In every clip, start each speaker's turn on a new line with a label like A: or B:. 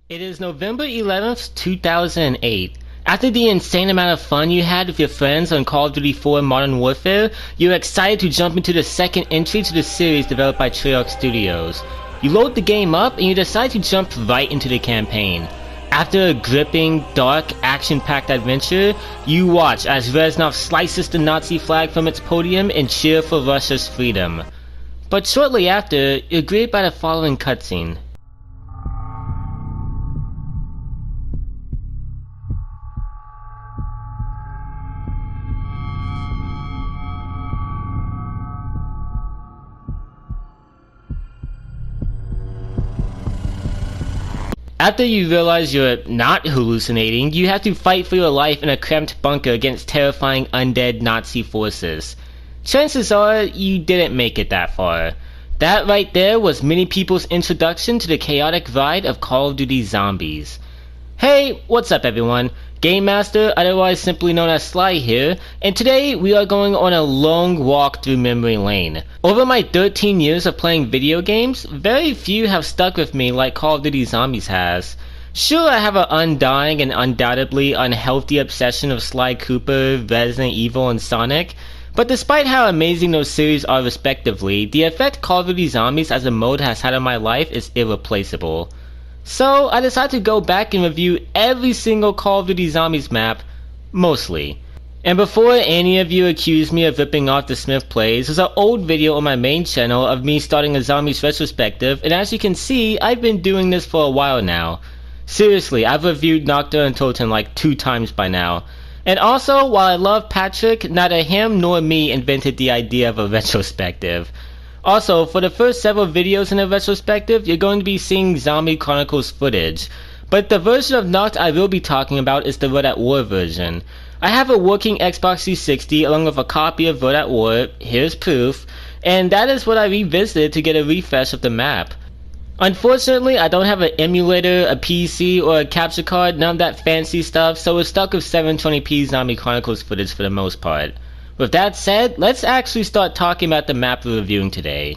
A: It is November 11th, 2008. After the insane amount of fun you had with your friends on Call of Duty 4 Modern Warfare, you're excited to jump into the second entry to the series developed by Verruckt Studios. You load the game up and you decide to jump right into the campaign. After a gripping, dark, action-packed adventure, you watch as Reznov slices the Nazi flag from its podium and cheer for Russia's freedom. But shortly after, you're greeted by the following cutscene. After you realize you're not hallucinating, you have to fight for your life in a cramped bunker against terrifying undead Nazi forces. Chances are you didn't make it that far. That right there was many people's introduction to the chaotic ride of Call of Duty Zombies. Hey, what's up everyone? Game Master, otherwise simply known as Sly here, and today we are going on a long walk through memory lane. Over my 13 years of playing video games, very few have stuck with me like Call of Duty Zombies has. Sure, I have an undying and undoubtedly unhealthy obsession of Sly Cooper, Resident Evil, and Sonic, but despite how amazing those series are respectively, the effect Call of Duty Zombies as a mode has had on my life is irreplaceable. So I decided to go back and review every single Call of Duty Zombies map, mostly. And before any of you accuse me of ripping off the Smith plays, there's an old video on my main channel of me starting a Zombies retrospective, and as you can see, I've been doing this for a while now. Seriously, I've reviewed Nocturne and Totem like 2 times by now. And also, while I love Patrick, neither him nor me invented the idea of a retrospective. Also, for the first several videos in the retrospective, you're going to be seeing Zombie Chronicles footage. But the version of Noct I will be talking about is the World at War version. I have a working Xbox 360 along with a copy of World at War, here's proof, and that is what I revisited to get a refresh of the map. Unfortunately, I don't have an emulator, a PC, or a capture card, none of that fancy stuff, so we're stuck with 720p Zombie Chronicles footage for the most part. With that said, let's actually start talking about the map we're reviewing today.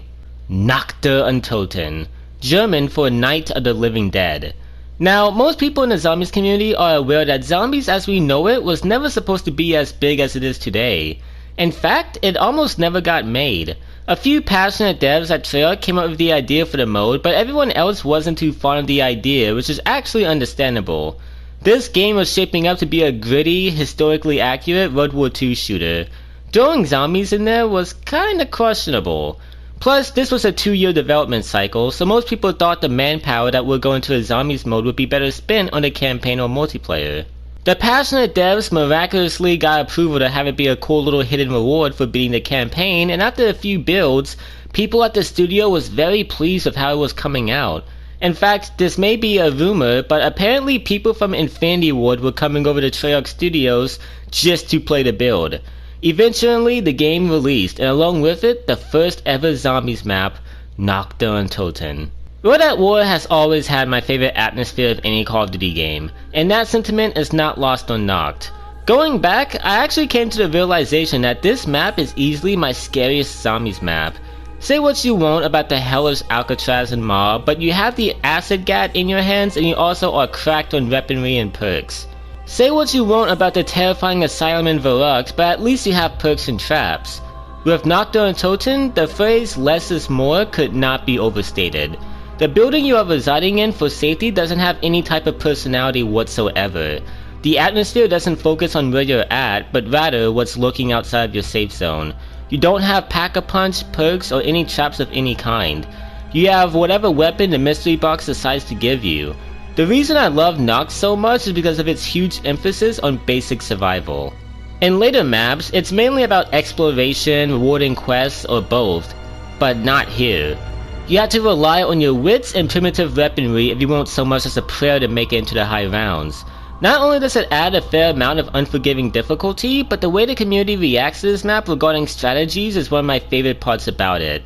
A: Nacht und Toten, German for Night of the Living Dead. Now, most people in the zombies community are aware that zombies as we know it was never supposed to be as big as it is today. In fact, it almost never got made. A few passionate devs at Treyarch came up with the idea for the mode, but everyone else wasn't too fond of the idea, which is actually understandable. This game was shaping up to be a gritty, historically accurate World War II shooter. Throwing zombies in there was kinda questionable. Plus, this was a 2-year development cycle, so most people thought the manpower that would go into a zombies mode would be better spent on the campaign or multiplayer. The passionate devs miraculously got approval to have it be a cool little hidden reward for beating the campaign, and after a few builds, people at the studio was very pleased with how it was coming out. In fact, this may be a rumor, but apparently people from Infinity Ward were coming over to Treyarch Studios just to play the build. Eventually, the game released, and along with it, the first ever zombies map, Nacht und Toten. World at War has always had my favorite atmosphere of any Call of Duty game, and that sentiment is not lost on Nacht. Going back, I actually came to the realization that this map is easily my scariest zombies map. Say what you want about the hellish Alcatraz and Mob, but you have the acid gat in your hands and you also are cracked on weaponry and perks. Say what you want about the terrifying asylum in Verruckt, but at least you have perks and traps. With Nacht und Toten, the phrase less is more could not be overstated. The building you are residing in for safety doesn't have any type of personality whatsoever. The atmosphere doesn't focus on where you're at, but rather what's lurking outside of your safe zone. You don't have PackAPunch, perks, or any traps of any kind. You have whatever weapon the mystery box decides to give you. The reason I love Noct so much is because of its huge emphasis on basic survival. In later maps, it's mainly about exploration, rewarding quests, or both, but not here. You have to rely on your wits and primitive weaponry if you want so much as a prayer to make it into the high rounds. Not only does it add a fair amount of unforgiving difficulty, but the way the community reacts to this map regarding strategies is one of my favorite parts about it.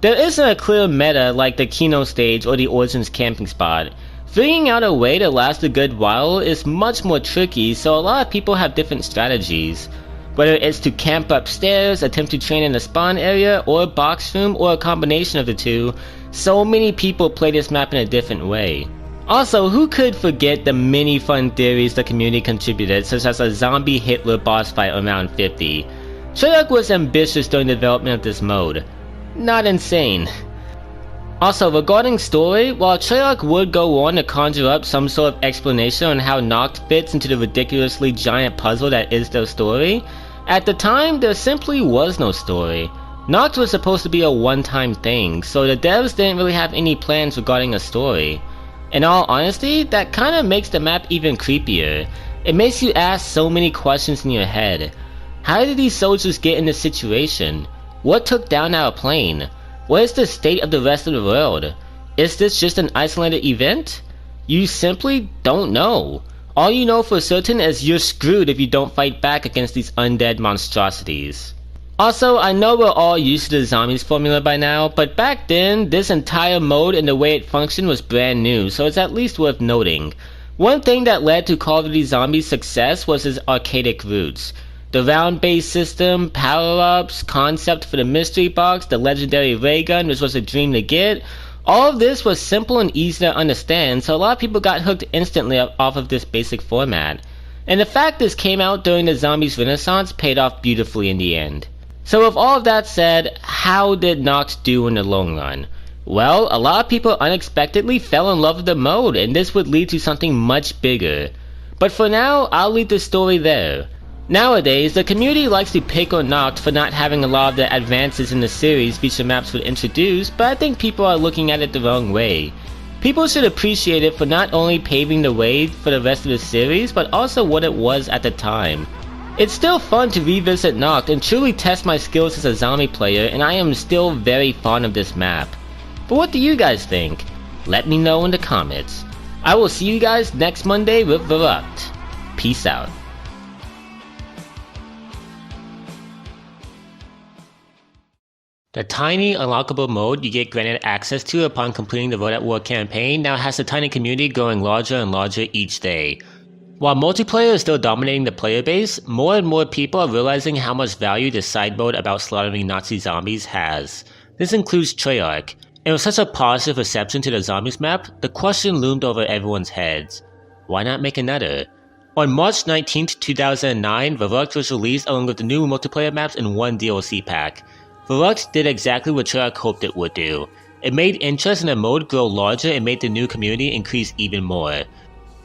A: There isn't a clear meta like the Kino stage or the Origins camping spot. Figuring out a way to last a good while is much more tricky, so a lot of people have different strategies. Whether it's to camp upstairs, attempt to train in the spawn area, or a box room, or a combination of the two, so many people play this map in a different way. Also, who could forget the many fun theories the community contributed, such as a zombie Hitler boss fight on Round 50. Treyarch was ambitious during the development of this mode. Not insane. Also, regarding story, while Treyarch would go on to conjure up some sort of explanation on how Noct fits into the ridiculously giant puzzle that is their story, at the time there simply was no story. Noct was supposed to be a one-time thing, so the devs didn't really have any plans regarding a story. In all honesty, that kinda makes the map even creepier. It makes you ask so many questions in your head. How did these soldiers get in this situation? What took down our plane? What is the state of the rest of the world? Is this just an isolated event? You simply don't know. All you know for certain is you're screwed if you don't fight back against these undead monstrosities. Also, I know we're all used to the zombies formula by now, but back then, this entire mode and the way it functioned was brand new, so it's at least worth noting. One thing that led to Call of Duty Zombies' success was its arcadic roots. The round-based system, power-ups, concept for the mystery box, the legendary ray gun, which was a dream to get, all of this was simple and easy to understand, so a lot of people got hooked instantly off of this basic format. And the fact this came out during the Zombies Renaissance paid off beautifully in the end. So with all of that said, how did Noct do in the long run? Well, a lot of people unexpectedly fell in love with the mode, and this would lead to something much bigger. But for now, I'll leave the story there. Nowadays, the community likes to pick on Noct for not having a lot of the advances in the series feature maps would introduce, but I think people are looking at it the wrong way. People should appreciate it for not only paving the way for the rest of the series, but also what it was at the time. It's still fun to revisit Noct and truly test my skills as a zombie player, and I am still very fond of this map. But what do you guys think? Let me know in the comments. I will see you guys next Monday with Verruckt. Peace out. The tiny unlockable mode you get granted access to upon completing the Road at War campaign now has the tiny community growing larger and larger each day. While multiplayer is still dominating the player base, more and more people are realizing how much value this side mode about slaughtering Nazi zombies has. This includes Treyarch, and with such a positive reception to the zombies map, the question loomed over everyone's heads. Why not make another? On March 19, 2009, Verruckt was released along with the new multiplayer maps in one DLC pack. Verruckt did exactly what Treyarch hoped it would do. It made interest in the mode grow larger and made the new community increase even more.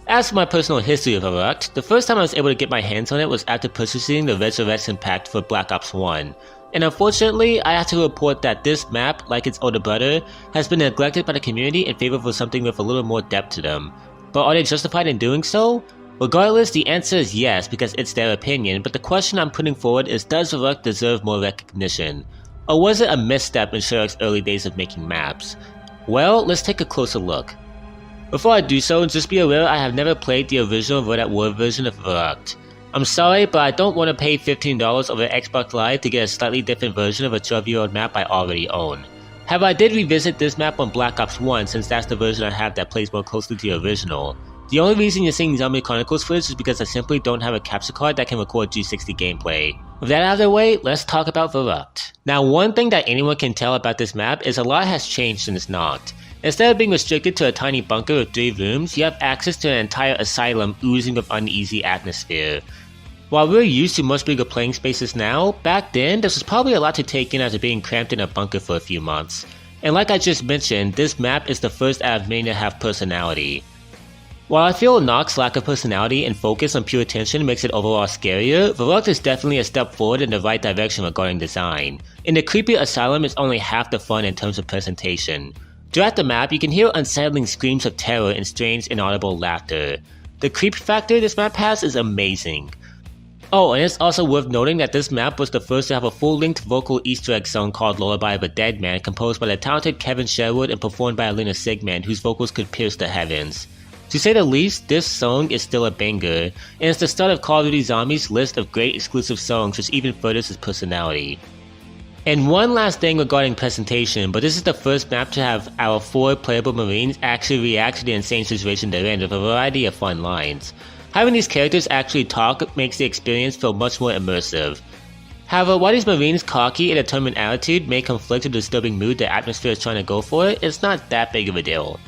A: As for my personal history of Verruckt, the first time I was able to get my hands on it was after purchasing the Resurrection pack for Black Ops 1. And unfortunately, I have to report that this map, like its older brother, has been neglected by the community in favor of something with a little more depth to them. But are they justified in doing so? Regardless, the answer is yes because it's their opinion, but the question I'm putting forward is, does Verruckt deserve more recognition? Or was it a misstep in Treyarch's early days of making maps? Well, let's take a closer look. Before I do so, just be aware I have never played the original Road at War version of Verruckt. I'm sorry, but I don't want to pay $15 over Xbox Live to get a slightly different version of a 12-year-old map I already own. However, I did revisit this map on Black Ops 1 since that's the version I have that plays more closely to the original. The only reason you're seeing Zombie Chronicles footage is because I simply don't have a capture card that can record G60 gameplay. With that out of the way, let's talk about Verruckt. Now, one thing that anyone can tell about this map is a lot has changed since Noct. Instead of being restricted to a tiny bunker with 3 rooms, you have access to an entire asylum oozing with uneasy atmosphere. While we're used to much bigger playing spaces now, back then this was probably a lot to take in after being cramped in a bunker for a few months. And like I just mentioned, this map is the first out of many to have personality. While I feel Noct's lack of personality and focus on pure tension makes it overall scarier, Verruckt is definitely a step forward in the right direction regarding design. In the creepy asylum, it's only half the fun in terms of presentation. Throughout the map, you can hear unsettling screams of terror and strange inaudible laughter. The creep factor this map has is amazing. Oh, and it's also worth noting that this map was the first to have a full-length vocal Easter egg song called Lullaby of a Dead Man, composed by the talented Kevin Sherwood and performed by Alina Sigmund, whose vocals could pierce the heavens. To say the least, this song is still a banger, and it's the start of Call of Duty Zombies' list of great exclusive songs which even furthers its personality. And one last thing regarding presentation, but this is the first map to have our 4 playable Marines actually react to the insane situation they're in with a variety of fun lines. Having these characters actually talk makes the experience feel much more immersive. However, while these Marines' cocky and determined attitude may conflict with the disturbing mood the atmosphere is trying to go for, it's not that big of a deal.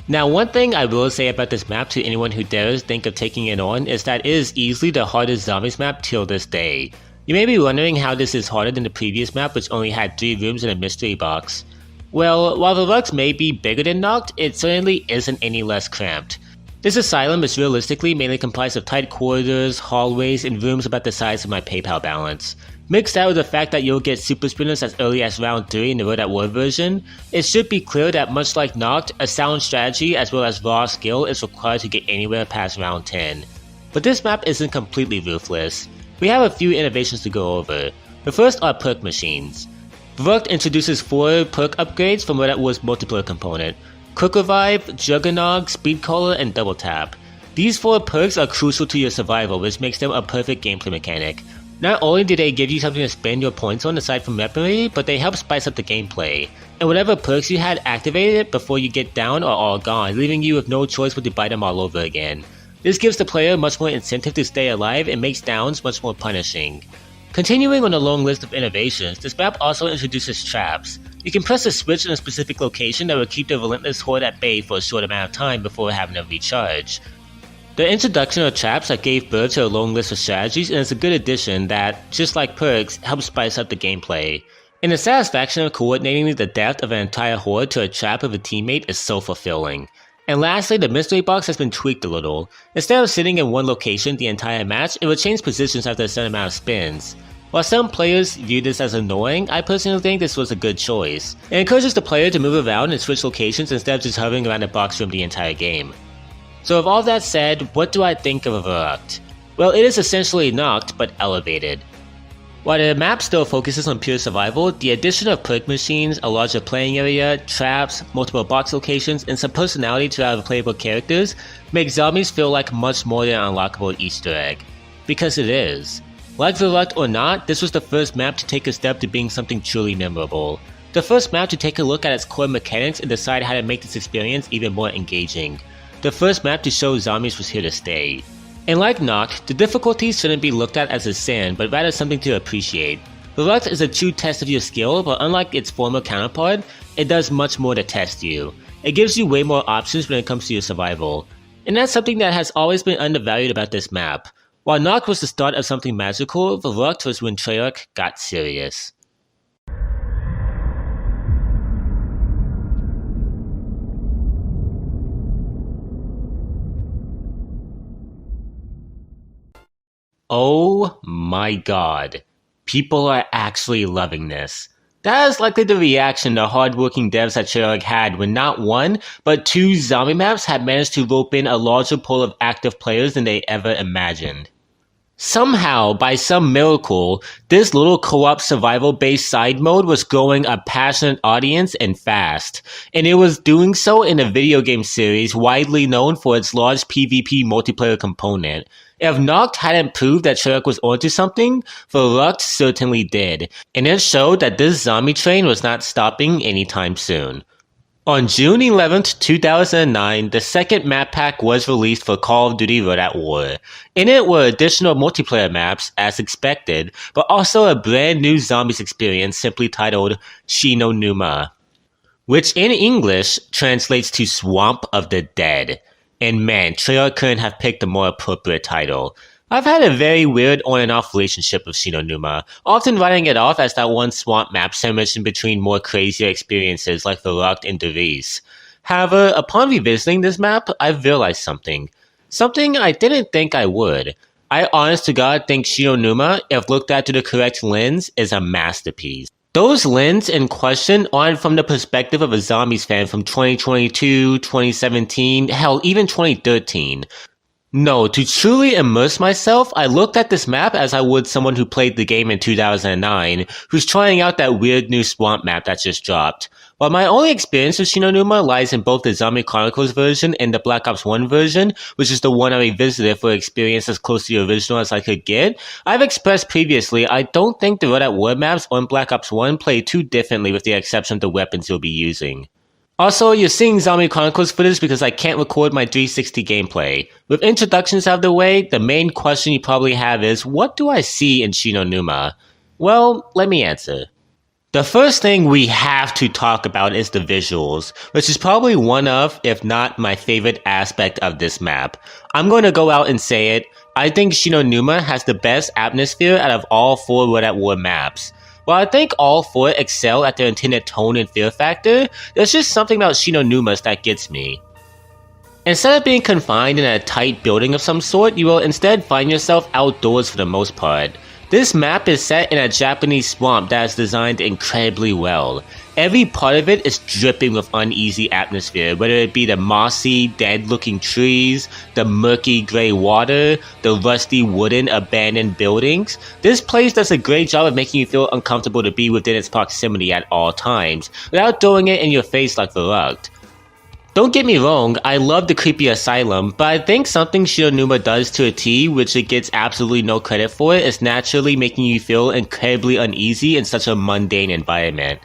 A: Now, one thing I will say about this map to anyone who dares think of taking it on is that it is easily the hardest zombies map till this day. You may be wondering how this is harder than the previous map, which only had 3 rooms and a mystery box. Well, while Verruckt may be bigger than Knocked, it certainly isn't any less cramped. This asylum is realistically mainly comprised of tight corridors, hallways, and rooms about the size of my PayPal balance. Mixed out with the fact that you'll get super sprinters as early as round 3 in the Road at War version, it should be clear that much like Knocked, a sound strategy as well as raw skill is required to get anywhere past round 10. But this map isn't completely ruthless. We have a few innovations to go over. The first are perk machines. Verruckt introduces 4 perk upgrades from Road at War's multiplayer component: Quick Revive, Juggernog, Speed Caller, and Double Tap. These 4 perks are crucial to your survival, which makes them a perfect gameplay mechanic. Not only do they give you something to spend your points on aside from weaponry, but they help spice up the gameplay. And whatever perks you had activated before you get down are all gone, leaving you with no choice but to buy them all over again. This gives the player much more incentive to stay alive and makes downs much more punishing. Continuing on a long list of innovations, this map also introduces traps. You can press a switch in a specific location that will keep the relentless horde at bay for a short amount of time before having them recharge. The introduction of traps that gave birth to a long list of strategies, and it's a good addition that, just like perks, helps spice up the gameplay. And the satisfaction of coordinating the depth of an entire horde to a trap of a teammate is so fulfilling. And lastly, the mystery box has been tweaked a little. Instead of sitting in one location the entire match, it will change positions after a certain amount of spins. While some players view this as annoying, I personally think this was a good choice. It encourages the player to move around and switch locations instead of just hovering around the box room the entire game. So with all that said, what do I think of Verruckt? Well, it is essentially Knocked, but elevated. While the map still focuses on pure survival, the addition of perk machines, a larger playing area, traps, multiple box locations, and some personality to our playable characters makes zombies feel like much more than an unlockable Easter egg. Because it is. Like Verruckt or not, this was the first map to take a step to being something truly memorable. The first map to take a look at its core mechanics and decide how to make this experience even more engaging. The first map to show zombies was here to stay. And like Knocked, the difficulties shouldn't be looked at as a sin, but rather something to appreciate. Verruckt is a true test of your skill, but unlike its former counterpart, it does much more to test you. It gives you way more options when it comes to your survival. And that's something that has always been undervalued about this map. While Knocked was the start of something magical, Verruckt was when Treyarch got serious. Oh my god. People are actually loving this. That is likely the reaction the hardworking devs at Treyarch had when not one, but 2 zombie maps had managed to rope in a larger pool of active players than they ever imagined. Somehow, by some miracle, this little co-op survival-based side mode was growing a passionate audience and fast, and it was doing so in a video game series widely known for its large PvP multiplayer component. If Knocked hadn't proved that Treyarch was onto something, Verruckt certainly did, and it showed that this zombie train was not stopping anytime soon. On June 11th, 2009, the second map pack was released for Call of Duty Road at War. In it were additional multiplayer maps, as expected, but also a brand new zombies experience simply titled Shinonuma, which in English translates to Swamp of the Dead. And man, Treyarch couldn't have picked a more appropriate title. I've had a very weird on and off relationship with Shinonuma, often writing it off as that one swamp map sandwiched in between more crazier experiences like Verruckt and Devis. However, upon revisiting this map, I've realized something. Something I didn't think I would. I honest to god think Shinonuma, if looked at through the correct lens, is a masterpiece. Those lenses in question aren't from the perspective of a zombies fan from 2022, 2017, hell, even 2013. No, to truly immerse myself, I looked at this map as I would someone who played the game in 2009, who's trying out that weird new swamp map that just dropped. While my only experience with Shinonuma lies in both the Zombie Chronicles version and the Black Ops 1 version, which is the one I revisited for experience as close to the original as I could get, I've expressed previously I don't think the Road at War maps on Black Ops 1 play too differently with the exception of the weapons you'll be using. Also, you're seeing Zombie Chronicles footage because I can't record my 360 gameplay. With introductions out of the way, the main question you probably have is, what do I see in Shinonuma? Well, let me answer. The first thing we have to talk about is the visuals, which is probably one of, if not my favorite aspect of this map. I'm going to go out and say it, I think Shinonuma has the best atmosphere out of all 4 World at War maps. While I think all 4 excel at their intended tone and fear factor, there's just something about Shinonuma's that gets me. Instead of being confined in a tight building of some sort, you will instead find yourself outdoors for the most part. This map is set in a Japanese swamp that is designed incredibly well. Every part of it is dripping with uneasy atmosphere, whether it be the mossy, dead-looking trees, the murky gray water, the rusty wooden abandoned buildings. This place does a great job of making you feel uncomfortable to be within its proximity at all times, without throwing it in your face like Verruckt. Don't get me wrong, I love the creepy asylum, but I think something Shinonuma does to a T, which it gets absolutely no credit for, is naturally making you feel incredibly uneasy in such a mundane environment.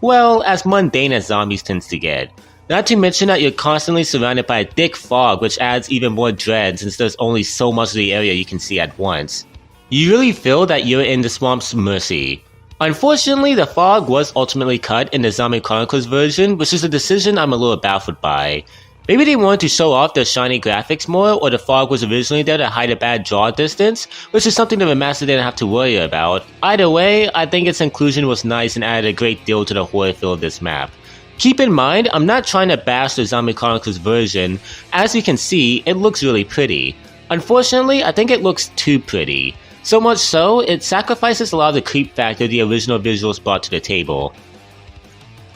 A: Well, as mundane as zombies tends to get. Not to mention that you're constantly surrounded by a thick fog, which adds even more dread since there's only so much of the area you can see at once. You really feel that you're in the swamp's mercy. Unfortunately, the fog was ultimately cut in the Zombie Chronicles version, which is a decision I'm a little baffled by. Maybe they wanted to show off their shiny graphics more, or the fog was originally there to hide a bad draw distance, which is something the remaster didn't have to worry about. Either way, I think its inclusion was nice and added a great deal to the horror feel of this map. Keep in mind, I'm not trying to bash the Zombie Chronicles version. As you can see, it looks really pretty. Unfortunately, I think it looks too pretty. So much so, it sacrifices a lot of the creep factor the original visuals brought to the table.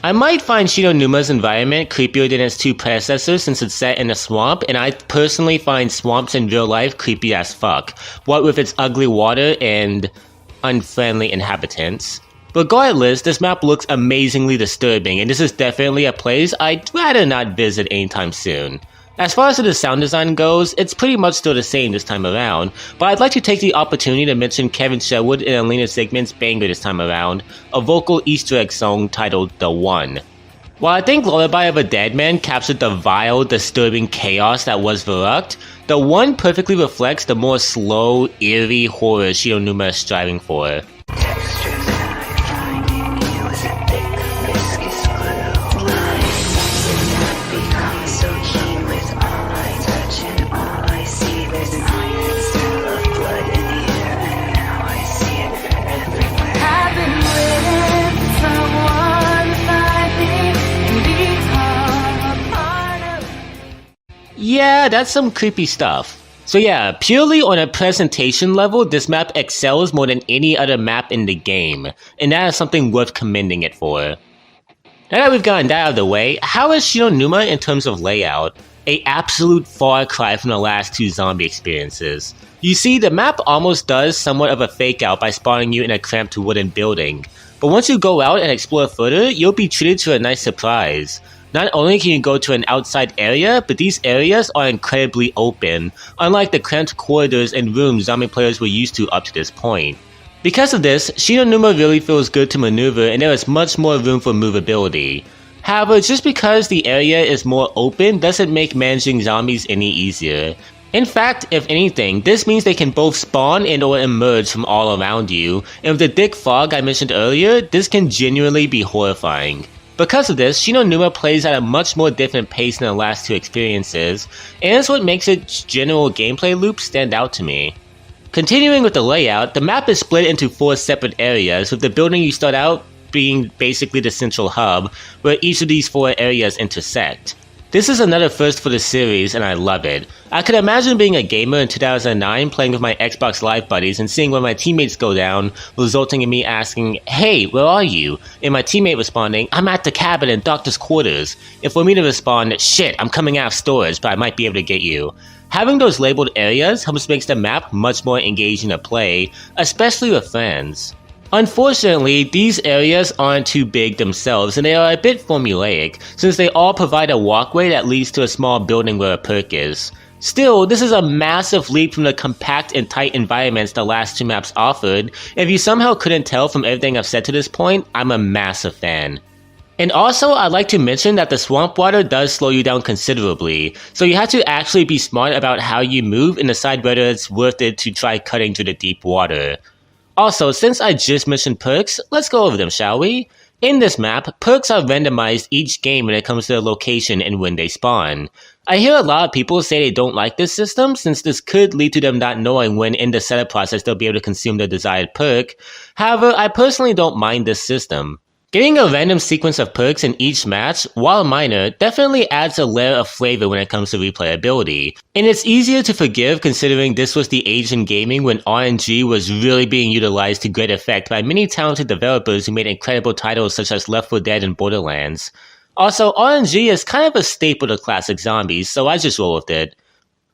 A: I might find Shinonuma's environment creepier than its 2 predecessors since it's set in a swamp, and I personally find swamps in real life creepy as fuck, what with its ugly water and unfriendly inhabitants. Regardless, this map looks amazingly disturbing, and this is definitely a place I'd rather not visit anytime soon. As far as the sound design goes, it's pretty much still the same this time around, but I'd like to take the opportunity to mention Kevin Sherwood and Alina Zygmunt's banger this time around, a vocal Easter egg song titled The One. While I think Lullaby of a Dead Man captured the vile, disturbing chaos that was Verruckt, The One perfectly reflects the more slow, eerie horror Shinonuma is striving for. Yeah, that's some creepy stuff. So yeah, purely on a presentation level, this map excels more than any other map in the game, and that is something worth commending it for. Now that we've gotten that out of the way, how is Shinonuma in terms of layout? An absolute far cry from the last 2 zombie experiences. You see, the map almost does somewhat of a fake out by spawning you in a cramped wooden building, but once you go out and explore further, you'll be treated to a nice surprise. Not only can you go to an outside area, but these areas are incredibly open, unlike the cramped corridors and rooms zombie players were used to up to this point. Because of this, Shinonuma really feels good to maneuver and there is much more room for movability. However, just because the area is more open doesn't make managing zombies any easier. In fact, if anything, this means they can both spawn and or emerge from all around you, and with the thick fog I mentioned earlier, this can genuinely be horrifying. Because of this, Shinonuma plays at a much more different pace than the last 2 experiences, and it's what makes its general gameplay loop stand out to me. Continuing with the layout, the map is split into 4 separate areas, with the building you start out being basically the central hub, where each of these 4 areas intersect. This is another first for the series, and I love it. I could imagine being a gamer in 2009 playing with my Xbox Live buddies and seeing one of my teammates go down, resulting in me asking, "Hey, where are you?" and my teammate responding, "I'm at the cabin in doctor's quarters," and for me to respond, "Shit, I'm coming out of storage, but I might be able to get you." Having those labeled areas helps make the map much more engaging to play, especially with friends. Unfortunately, these areas aren't too big themselves and they are a bit formulaic, since they all provide a walkway that leads to a small building where a perk is. Still, this is a massive leap from the compact and tight environments the last 2 maps offered. If you somehow couldn't tell from everything I've said to this point, I'm a massive fan. And also, I'd like to mention that the swamp water does slow you down considerably, so you have to actually be smart about how you move and decide whether it's worth it to try cutting through the deep water. Also, since I just mentioned perks, let's go over them, shall we? In this map, perks are randomized each game when it comes to their location and when they spawn. I hear a lot of people say they don't like this system since this could lead to them not knowing when in the setup process they'll be able to consume their desired perk. However, I personally don't mind this system. Getting a random sequence of perks in each match, while minor, definitely adds a layer of flavor when it comes to replayability. And it's easier to forgive considering this was the age in gaming when RNG was really being utilized to great effect by many talented developers who made incredible titles such as Left 4 Dead and Borderlands. Also, RNG is kind of a staple to classic zombies, so I just roll with it.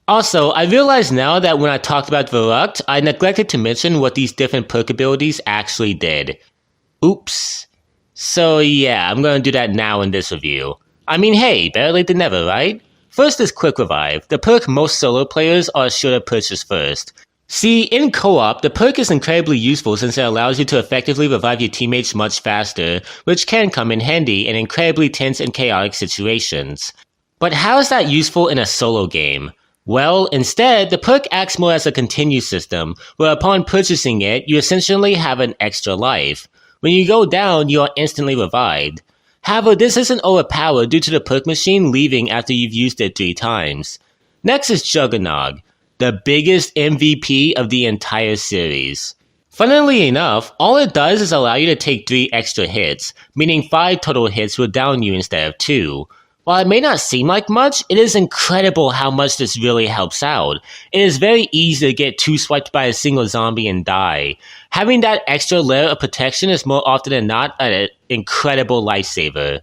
A: Also, I realize now that when I talked about Verruckt, I neglected to mention what these different perk abilities actually did. Oops. So yeah, I'm gonna do that now in this review. I mean, hey, better late than never, right? First is Quick Revive, the perk most solo players are sure to purchase first. See, in co-op, the perk is incredibly useful since it allows you to effectively revive your teammates much faster, which can come in handy in incredibly tense and chaotic situations. But how is that useful in a solo game? Well, instead, the perk acts more as a continue system, where upon purchasing it, you essentially have an extra life. When you go down, you are instantly revived. However, this isn't overpowered due to the perk machine leaving after you've used it 3 times. Next is Juggernog, the biggest MVP of the entire series. Funnily enough, all it does is allow you to take 3 extra hits, meaning 5 total hits will down you instead of 2. While it may not seem like much, it is incredible how much this really helps out. It is very easy to get 2 swiped by a single zombie and die. Having that extra layer of protection is more often than not an incredible lifesaver.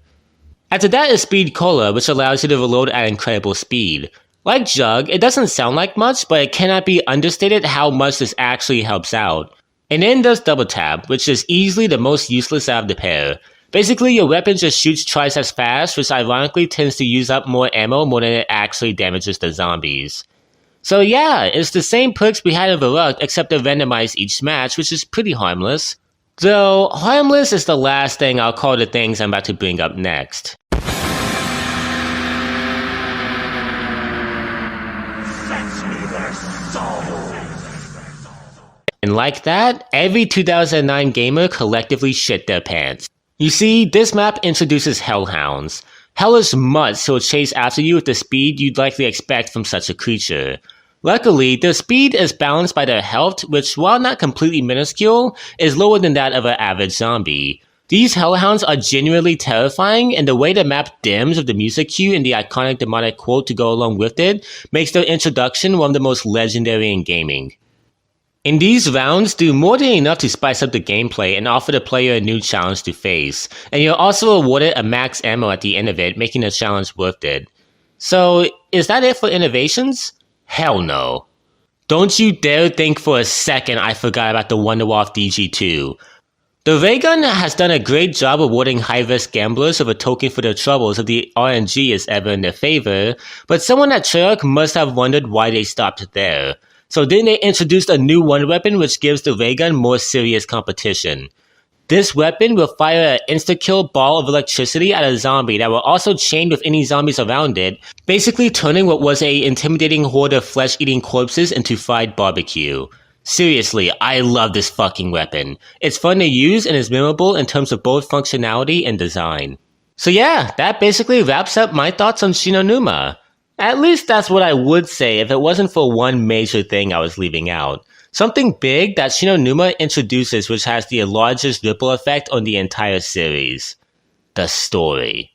A: After that is Speed Cola, which allows you to reload at incredible speed. Like Jug, it doesn't sound like much, but it cannot be understated how much this actually helps out. And then there's Double Tap, which is easily the most useless out of the pair. Basically, your weapon just shoots twice as fast, which ironically tends to use up more ammo more than it actually damages the zombies. So yeah, it's the same perks we had in Verruckt, except they're randomized each match, which is pretty harmless. Though, harmless is the last thing I'll call the things I'm about to bring up next. And like that, every 2009 gamer collectively shit their pants. You see, this map introduces Hellhounds. Hellish mutts who will chase after you with the speed you'd likely expect from such a creature. Luckily, their speed is balanced by their health, which, while not completely minuscule, is lower than that of an average zombie. These Hellhounds are genuinely terrifying, and the way the map dims with the music cue and the iconic demonic quote to go along with it makes their introduction one of the most legendary in gaming. And these rounds do more than enough to spice up the gameplay and offer the player a new challenge to face, and you're also awarded a max ammo at the end of it, making the challenge worth it. So, is that it for innovations? Hell no. Don't you dare think for a second I forgot about the Wonderwall DG2. The ray gun has done a great job awarding high-risk gamblers of a token for their troubles if the RNG is ever in their favor, but someone at Treyarch must have wondered why they stopped there. So then they introduced a new wonder weapon which gives the ray gun more serious competition. This weapon will fire an insta-kill ball of electricity at a zombie that will also chain with any zombies around it, basically turning what was an intimidating horde of flesh-eating corpses into fried barbecue. Seriously, I love this fucking weapon. It's fun to use and is memorable in terms of both functionality and design. So yeah, that basically wraps up my thoughts on Shinonuma. At least that's what I would say if it wasn't for one major thing I was leaving out. Something big that Shinonuma introduces which has the largest ripple effect on the entire series. The story.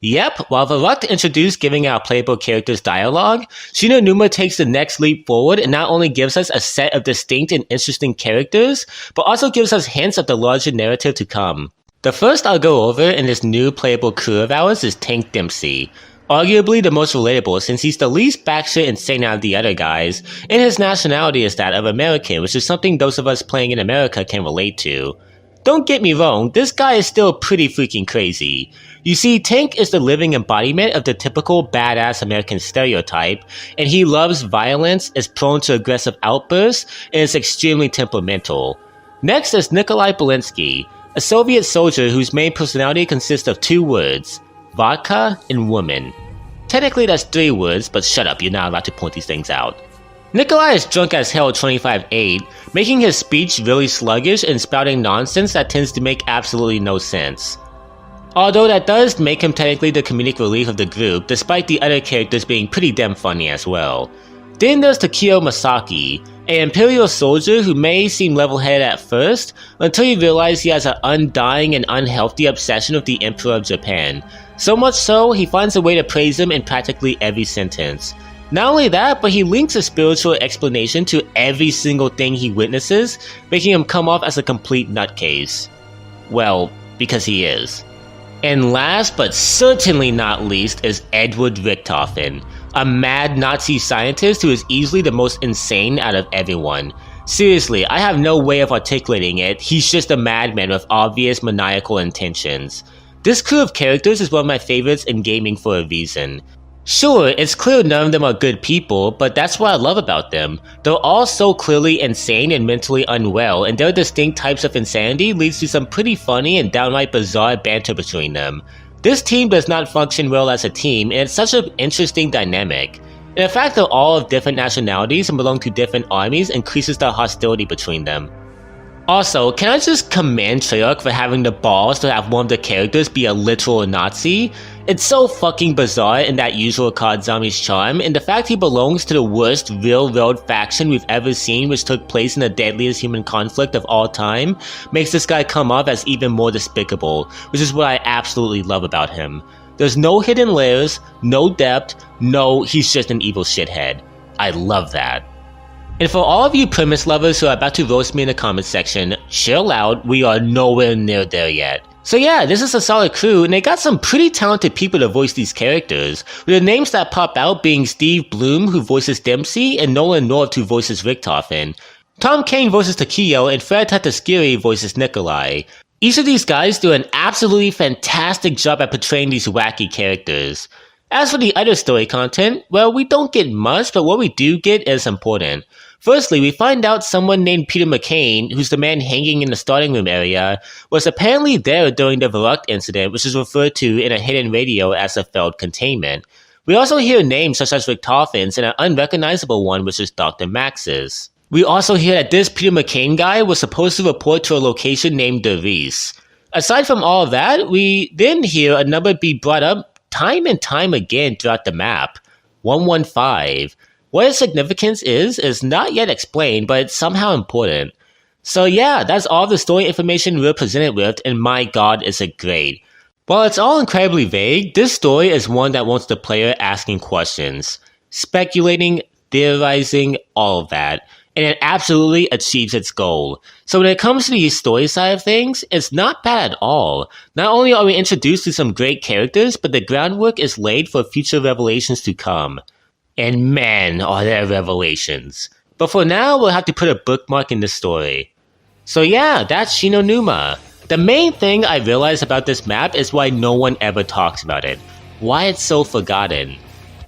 A: Yep, while Verruckt introduced giving our playable characters dialogue, Shinonuma takes the next leap forward and not only gives us a set of distinct and interesting characters, but also gives us hints of the larger narrative to come. The first I'll go over in this new playable crew of ours is Tank Dempsey. Arguably the most relatable since he's the least batshit insane out of the other guys, and his nationality is that of American, which is something those of us playing in America can relate to. Don't get me wrong, this guy is still pretty freaking crazy. You see, Tank is the living embodiment of the typical badass American stereotype, and he loves violence, is prone to aggressive outbursts, and is extremely temperamental. Next is Nikolai Belinsky, a Soviet soldier whose main personality consists of 2 words, vodka and woman. Technically that's 3 words, but shut up, you're not allowed to point these things out. Nikolai is drunk as hell 25-8, making his speech really sluggish and spouting nonsense that tends to make absolutely no sense. Although that does make him technically the comedic relief of the group, despite the other characters being pretty damn funny as well. Then there's Takeo Masaki, an imperial soldier who may seem level-headed at first, until you realize he has an undying and unhealthy obsession with the Emperor of Japan. So much so, he finds a way to praise him in practically every sentence. Not only that, but he links a spiritual explanation to every single thing he witnesses, making him come off as a complete nutcase. Well, because he is. And last but certainly not least is Edward Richtofen, a mad Nazi scientist who is easily the most insane out of everyone. Seriously, I have no way of articulating it, he's just a madman with obvious maniacal intentions. This crew of characters is one of my favorites in gaming for a reason. Sure, it's clear none of them are good people, but that's what I love about them. They're all so clearly insane and mentally unwell, and their distinct types of insanity leads to some pretty funny and downright bizarre banter between them. This team does not function well as a team, and it's such an interesting dynamic. And the fact they're all of different nationalities and belong to different armies increases the hostility between them. Also, can I just commend Treyarch for having the balls to have one of the characters be a literal Nazi? It's so fucking bizarre in that usual COD Zombies charm, and the fact he belongs to the worst real-world faction we've ever seen, which took place in the deadliest human conflict of all time, makes this guy come off as even more despicable, which is what I absolutely love about him. There's no hidden layers, no depth, no, he's just an evil shithead. I love that. And for all of you premise lovers who are about to roast me in the comments section, chill out, we are nowhere near there yet. So yeah, this is a solid crew, and they got some pretty talented people to voice these characters, with the names that pop out being Steve Bloom, who voices Dempsey, and Nolan North, who voices Richtofen. Tom Kane voices Takeo, and Fred Tatasciore voices Nikolai. Each of these guys do an absolutely fantastic job at portraying these wacky characters. As for the other story content, well, we don't get much, but what we do get is important. Firstly, we find out someone named Peter McCain, who's the man hanging in the starting room area, was apparently there during the Verruckt incident, which is referred to in a hidden radio as a failed containment. We also hear names such as Richtofen's and an unrecognizable one, which is Dr. Max's. We also hear that this Peter McCain guy was supposed to report to a location named De Vries. Aside from all of that, we then hear a number be brought up time and time again throughout the map. 115. What its significance is not yet explained, but it's somehow important. So yeah, that's all the story information we're presented with, and my god is it great. While it's all incredibly vague, this story is one that wants the player asking questions, speculating, theorizing, all of that, and it absolutely achieves its goal. So when it comes to the story side of things, it's not bad at all. Not only are we introduced to some great characters, but the groundwork is laid for future revelations to come. And man, are there revelations. But for now, we'll have to put a bookmark in this story. So yeah, that's Shinonuma. The main thing I realized about this map is why no one ever talks about it. Why it's so forgotten.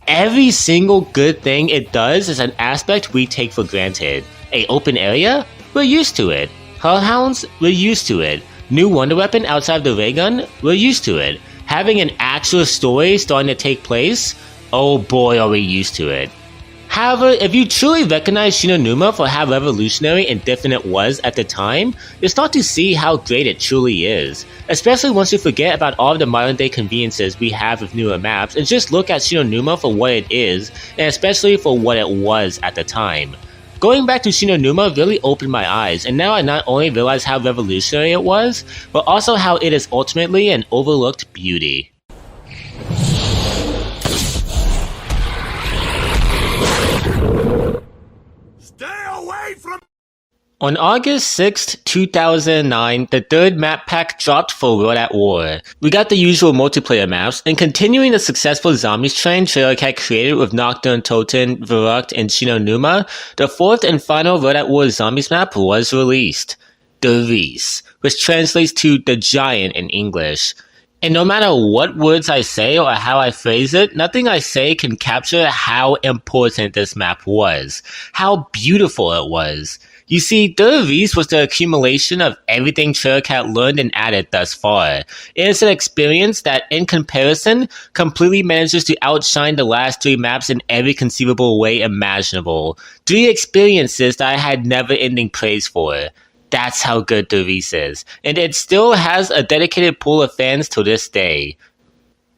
A: Every single good thing it does is an aspect we take for granted. A open area? We're used to it. Hellhounds? We're used to it. New wonder weapon outside of the ray gun? We're used to it. Having an actual story starting to take place? Oh boy, are we used to it. However, if you truly recognize Shinonuma for how revolutionary and different it was at the time, you'll start to see how great it truly is. Especially once you forget about all of the modern day conveniences we have with newer maps and just look at Shinonuma for what it is, and especially for what it was at the time. Going back to Shinonuma really opened my eyes, and now I not only realize how revolutionary it was, but also how it is ultimately an overlooked beauty. On August 6th, 2009, the third map pack dropped for World at War. We got the usual multiplayer maps, and continuing the successful zombies trend Treyarch had created with Nocturne Toten, Verruckt, and Shinonuma, the fourth and final World at War zombies map was released. De Vries, which translates to the giant in English. And no matter what words I say or how I phrase it, nothing I say can capture how important this map was, how beautiful it was. You see, De Vries was the accumulation of everything Treyarch had learned and added thus far. It is an experience that, in comparison, completely manages to outshine the last three maps in every conceivable way imaginable. 3 experiences that I had never-ending praise for. That's how good Dervis is, and it still has a dedicated pool of fans to this day.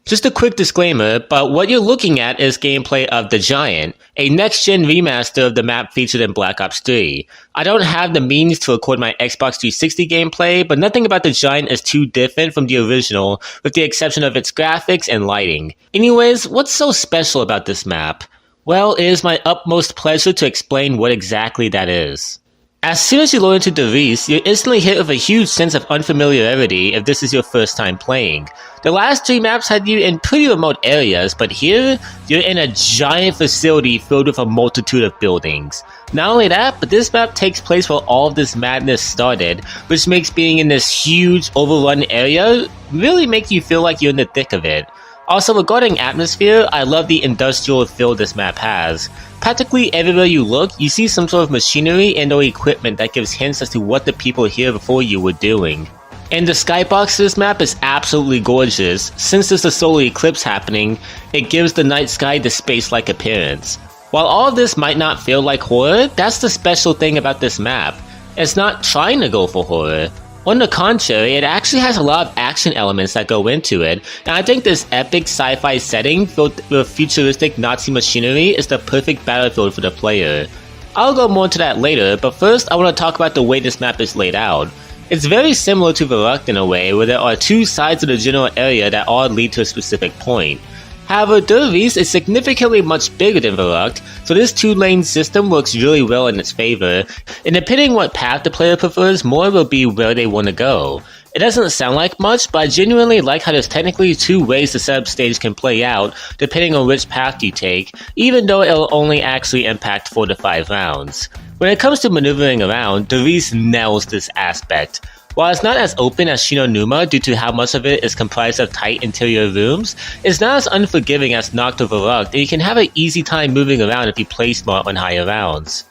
A: Just a quick disclaimer, but what you're looking at is gameplay of The Giant, a next-gen remaster of the map featured in Black Ops 3. I don't have the means to record my Xbox 360 gameplay, but nothing about The Giant is too different from the original, with the exception of its graphics and lighting. Anyways, what's so special about this map? Well, it is my utmost pleasure to explain what exactly that is. As soon as you load into Dervis, you're instantly hit with a huge sense of unfamiliarity if this is your first time playing. The last 3 maps had you in pretty remote areas, but here, you're in a giant facility filled with a multitude of buildings. Not only that, but this map takes place where all of this madness started, which makes being in this huge, overrun area really make you feel like you're in the thick of it. Also, regarding atmosphere, I love the industrial feel this map has. Practically everywhere you look, you see some sort of machinery and or equipment that gives hints as to what the people here before you were doing. And the skybox to this map is absolutely gorgeous. Since there's a solar eclipse happening, it gives the night sky this space-like appearance. While all of this might not feel like horror, that's the special thing about this map. It's not trying to go for horror. On the contrary, it actually has a lot of action elements that go into it, and I think this epic sci-fi setting filled with futuristic Nazi machinery is the perfect battlefield for the player. I'll go more into that later, but first I want to talk about the way this map is laid out. It's very similar to Verruckt in a way, where there are 2 sides of the general area that all lead to a specific point. However, Dervis is significantly much bigger than Verruckt, so this 2-lane system works really well in its favor, and depending what path the player prefers, more will be where they want to go. It doesn't sound like much, but I genuinely like how there's technically 2 ways the setup stage can play out, depending on which path you take, even though it'll only actually impact 4 to 5 rounds. When it comes to maneuvering around, Dervis nails this aspect. While it's not as open as Shinonuma due to how much of it is comprised of tight interior rooms, it's not as unforgiving as Noct or Verruckt, and you can have an easy time moving around if you play smart on higher rounds.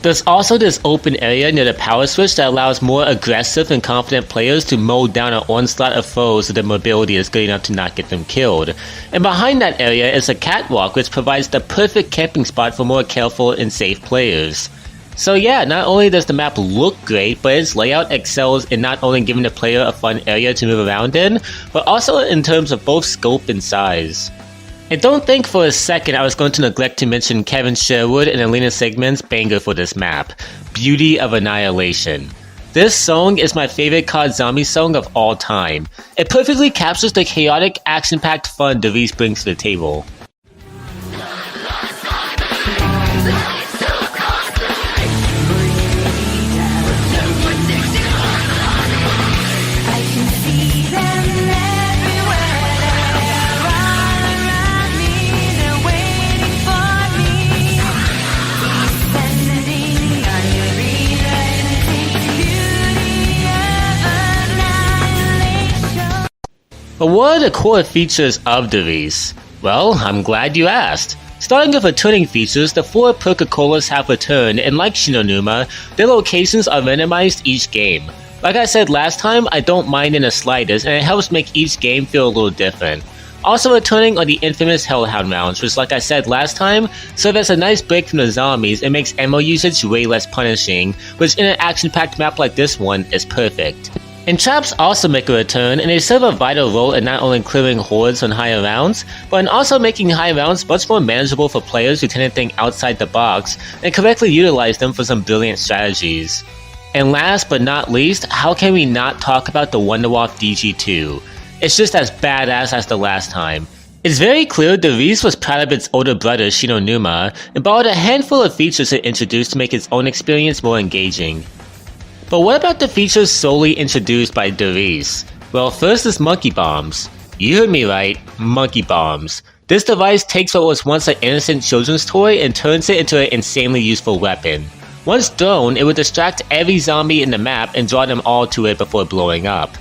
A: There's also this open area near the power switch that allows more aggressive and confident players to mow down an onslaught of foes so their mobility is good enough to not get them killed. And behind that area is a catwalk which provides the perfect camping spot for more careful and safe players. So yeah, not only does the map look great, but its layout excels in not only giving the player a fun area to move around in, but also in terms of both scope and size. And don't think for a second I was going to neglect to mention Kevin Sherwood and Alina Sigmund's banger for this map, Beauty of Annihilation. This song is my favorite COD zombie song of all time. It perfectly captures the chaotic, action-packed fun Dervis brings to the table. But what are the core features of Dervis? Well, I'm glad you asked. Starting with returning features, the 4 Perca-Colas have returned, and like Shinonuma, their locations are randomized each game. Like I said last time, I don't mind in the slightest, and it helps make each game feel a little different. Also returning are the infamous Hellhound rounds, which like I said last time, serve as a nice break from the zombies and makes ammo usage way less punishing, which in an action-packed map like this one is perfect. And traps also make a return, and they serve a vital role in not only clearing hordes on higher rounds, but in also making high rounds much more manageable for players who tend to think outside the box and correctly utilize them for some brilliant strategies. And last but not least, how can we not talk about the Wonderwaffe DG2? It's just as badass as the last time. It's very clear Dervis was proud of its older brother Shinonuma, and borrowed a handful of features it introduced to make its own experience more engaging. But what about the features solely introduced by Dervis? Well, first is monkey bombs. You heard me right, monkey bombs. This device takes what was once an innocent children's toy and turns it into an insanely useful weapon. Once thrown, it would distract every zombie in the map and draw them all to it before blowing up.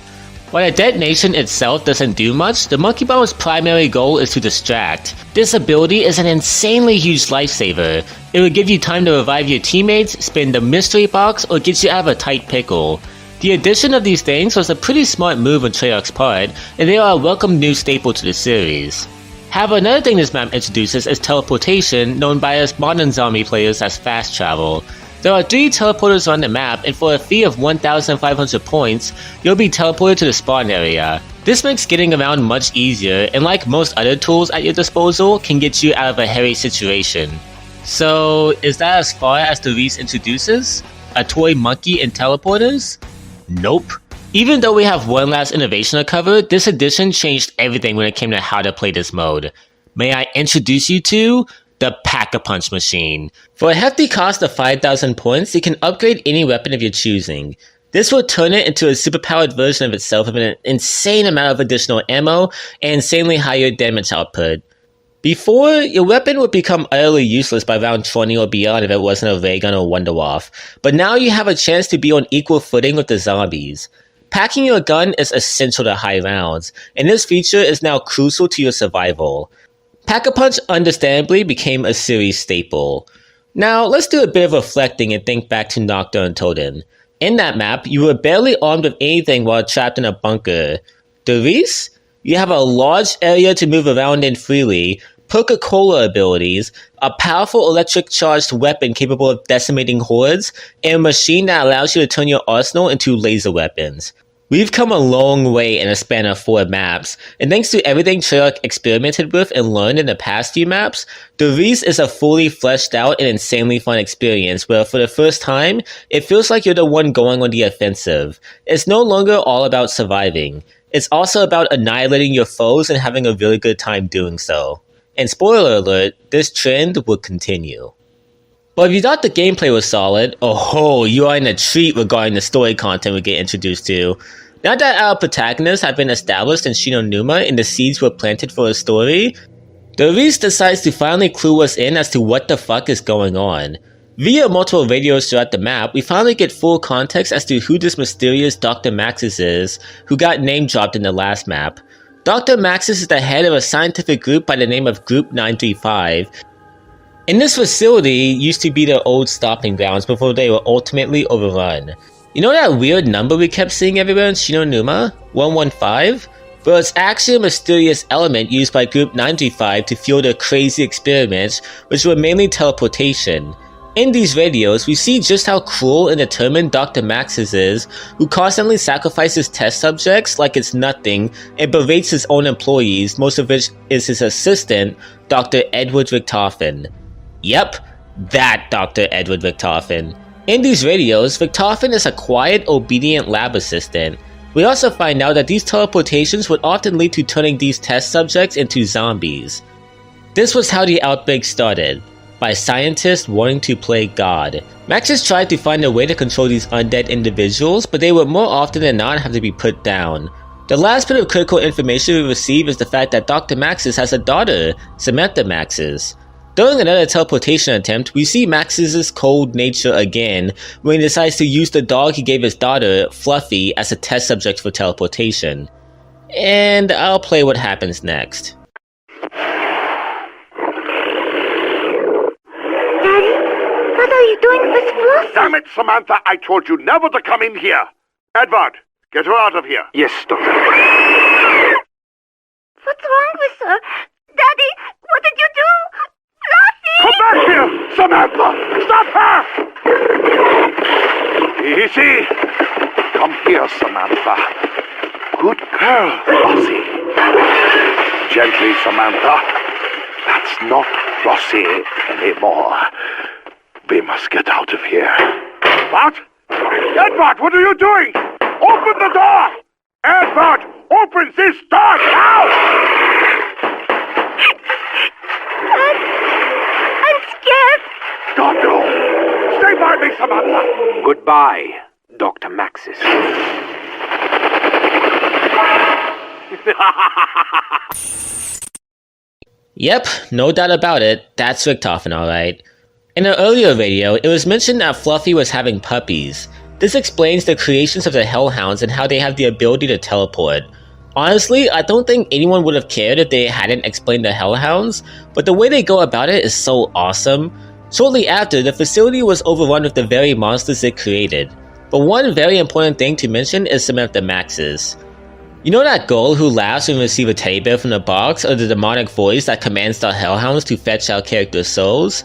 A: While the detonation itself doesn't do much, the monkey bomb's primary goal is to distract. This ability is an insanely huge lifesaver. It would give you time to revive your teammates, spin the mystery box, or get you out of a tight pickle. The addition of these things was a pretty smart move on Treyarch's part, and they are a welcome new staple to the series. However, another thing this map introduces is teleportation, known by us modern zombie players as fast travel. There are 3 teleporters on the map, and for a fee of 1,500 points, you'll be teleported to the spawn area. This makes getting around much easier, and like most other tools at your disposal, can get you out of a hairy situation. So, is that as far as the release introduces? A toy monkey and teleporters? Nope. Even though we have one last innovation to cover, this edition changed everything when it came to how to play this mode. May I introduce you to the PackAPunch machine. For a hefty cost of 5,000 points, you can upgrade any weapon of your choosing. This will turn it into a superpowered version of itself with an insane amount of additional ammo and insanely higher damage output. Before, your weapon would become utterly useless by round 20 or beyond if it wasn't a ray gun or wonder-waff, but now you have a chance to be on equal footing with the zombies. Packing your gun is essential to high rounds, and this feature is now crucial to your survival. PackAPunch understandably became a series staple. Now, let's do a bit of reflecting and think back to Nocturne Totem. In that map, you were barely armed with anything while trapped in a bunker. Derice? You have a large area to move around in freely, Coca-Cola abilities, a powerful electric charged weapon capable of decimating hordes, and a machine that allows you to turn your arsenal into laser weapons. We've come a long way in a span of 4 maps, and thanks to everything Treyarch experimented with and learned in the past few maps, Derice is a fully fleshed out and insanely fun experience where for the first time, it feels like you're the one going on the offensive. It's no longer all about surviving. It's also about annihilating your foes and having a really good time doing so. And spoiler alert, this trend will continue. But if you thought the gameplay was solid, oh, you are in a treat regarding the story content we get introduced to. Now that our protagonists have been established in Shinonuma and the seeds were planted for a story, Derice decides to finally clue us in as to what the fuck is going on. Via multiple radios throughout the map, we finally get full context as to who this mysterious Dr. Maxis is, who got name dropped in the last map. Dr. Maxis is the head of a scientific group by the name of Group 935, and this facility used to be their old stopping grounds before they were ultimately overrun. You know that weird number we kept seeing everywhere in Shinonuma? 115? Well, it's actually a mysterious element used by Group 935 to fuel their crazy experiments, which were mainly teleportation. In these radios, we see just how cruel and determined Dr. Maxis is, who constantly sacrifices test subjects like it's nothing and berates his own employees, most of which is his assistant, Dr. Edward Richtofen. Yep, that Dr. Edward Richtofen. In these radios, Richtofen is a quiet, obedient lab assistant. We also find out that these teleportations would often lead to turning these test subjects into zombies. This was how the outbreak started, by scientists wanting to play God. Maxis tried to find a way to control these undead individuals, but they would more often than not have to be put down. The last bit of critical information we receive is the fact that Dr. Maxis has a daughter, Samantha Maxis. During another teleportation attempt, we see Maxis' cold nature again when he decides to use the dog he gave his daughter, Fluffy, as a test subject for teleportation. And I'll play what happens next.
B: Daddy, what are you doing with Fluffy?
C: Damn it, Samantha, I told you never to come in here. Edward, get her out of here. Yes, Doctor.
B: What's wrong with her? Daddy, what did you do?
C: Come back here, Samantha! Stop her! Easy. Come here, Samantha. Good girl, Flossie. Gently, Samantha. That's not Flossie anymore. We must get out of here. What? Edward, what are you doing? Open the door! Edward, open this door now!
B: I'm scared.
C: Don't go! Stay by me, Samantha!
D: Goodbye, Dr. Maxis.
A: Yep, no doubt about it, that's Richtofen alright. In an earlier video, it was mentioned that Fluffy was having puppies. This explains the creations of the Hellhounds and how they have the ability to teleport. Honestly, I don't think anyone would have cared if they hadn't explained the Hellhounds, but the way they go about it is so awesome. Shortly after, the facility was overrun with the very monsters it created. But one very important thing to mention is Samantha Maxis. You know that girl who laughs when we receive a teddy bear from the box, or the demonic voice that commands the Hellhounds to fetch our characters' souls?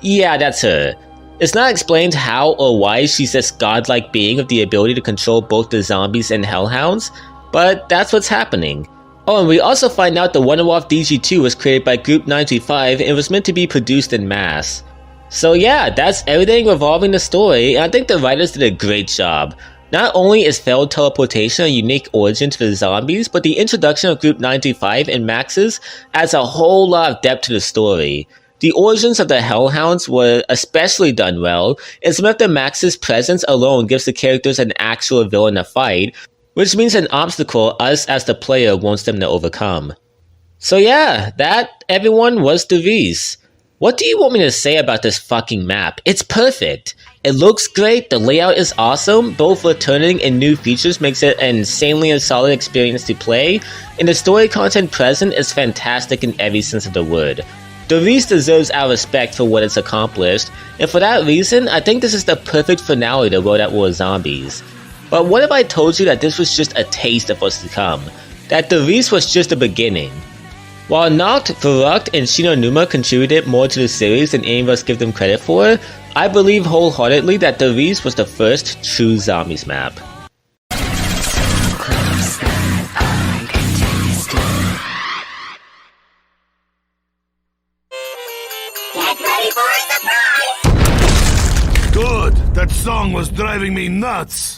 A: Yeah, that's her. It's not explained how or why she's this godlike being with the ability to control both the zombies and hellhounds, but that's what's happening. Oh, and we also find out the one-off DG2 was created by Group 935 and was meant to be produced in mass. So yeah, that's everything revolving the story, and I think the writers did a great job. Not only is failed teleportation a unique origin to the zombies, but the introduction of Group 935 and Max's adds a whole lot of depth to the story. The origins of the Hellhounds were especially done well, and some of the Max's presence alone gives the characters an actual villain to fight, which means an obstacle us as the player wants them to overcome. So yeah, that, everyone, was Devis. What do you want me to say about this fucking map? It's perfect! It looks great, the layout is awesome, both returning and new features makes it an insanely solid experience to play, and the story content present is fantastic in every sense of the word. Devis deserves our respect for what it's accomplished, and for that reason, I think this is the perfect finale to World at War Zombies. But what if I told you that this was just a taste of what's to come? That Devis was just the beginning? While Noct, Verruckt, and Shinonuma contributed more to the series than any of us give them credit for, I believe wholeheartedly that Devis was the first true Zombies map.
B: Get ready for a surprise!
E: Good! That song was driving me nuts!